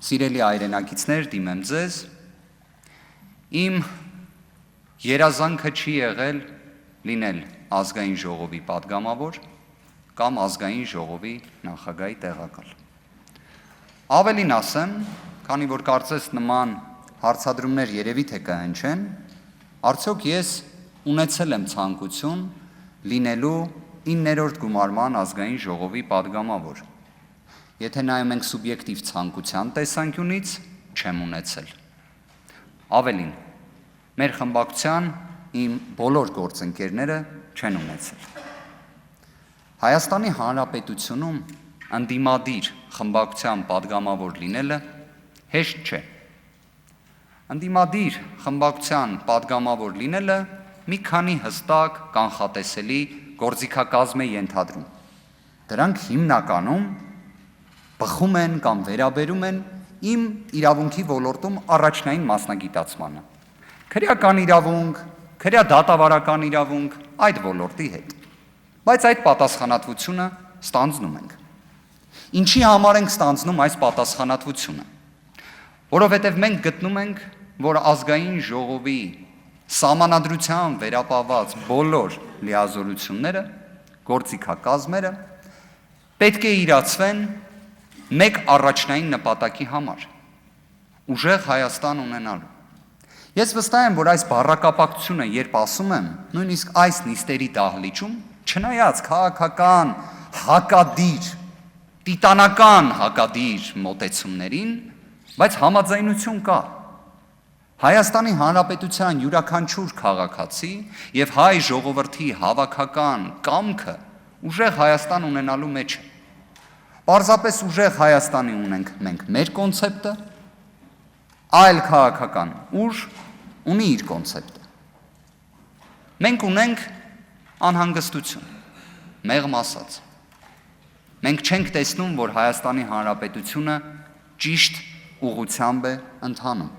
Սիրելի այրենակիցներ, դիմեմ ձեզ, իմ երազանքը չի եղել լինել ազգային ժողովի պատգամավոր կամ ազգային ժողովի նախագահի տեղակալ։ Ավելին ասեմ, քանի որ կարծես նման հարցադրումներ երևի թե կհնչեն, արդյոք ես ունեցել եմ ցանկություն լինելու 9-րդ գումարման ազգային ժողովի պատգամավոր։ Եթե նայում ենք սուբյեկտիվ ցանկության տեսանկյունից, չեմ ունեցել։ Ավելին, մեր խմբակցության իմ բոլոր գործընկերները չեն ունեցել։ Հայաստանի Հանրապետությունում ընդդիմադիր խմբակցության պատգամավոր լինելը հեշտ չէ։ Ընդդիմադիր խմբակցության պատգամավոր լինելը մի քանի հստակ կանխատեսելի գործիքակազմ է ենթադրում։ Դրանք հիմնականում բխում են կամ վերաբերում են իմ իրավունքի ոլորտում առաջնային մասնագիտացմանը։ Քրեական իրավունք, քրեադատավարական իրավունք, այդ ոլորտի հետ։ Բայց այդ պատասխանատվությունը ստանձնում ենք։ Ինչի համար ենք ստանձնում այս պատասխանատվությունը։ Որովհետև մենք գտնում ենք, որ ազգային ժողովի սահմանադրության վերապահված բոլոր լիազորությունները, գործիքակազմերը պետք է իրացվեն մեկ առաջնային նպատակի համար՝ ուժեղ Հայաստան ունենալու։ Ես վստահ եմ, որ այս բառակապակցությունը, երբ ասում եմ, նույնիսկ այս նիստերի դահլիճում, չնայած քաղաքական, հակադիր, տիտանական հակադիր մոտեցումներին, բայց համաձայնություն կա։ Հայաստանի Հանրապետության յուրաքանչյուր քաղաքացի և հայ ժողովրդի հավաքական կամքը ուժեղ Հայաստան ունենալու մեջ է։ Պարզապես ուժեղ Հայաստանի ունենք մենք մեր կոնցեպտը, այլ քաղաքական ուժ ունի իր կոնցեպտը։ Մենք ունենք անհանգստություն, մեղմ ասած։ Մենք չենք տեսնում, որ Հայաստանի Հանրապետությունը ճիշտ ուղղությամբ է ընթանում։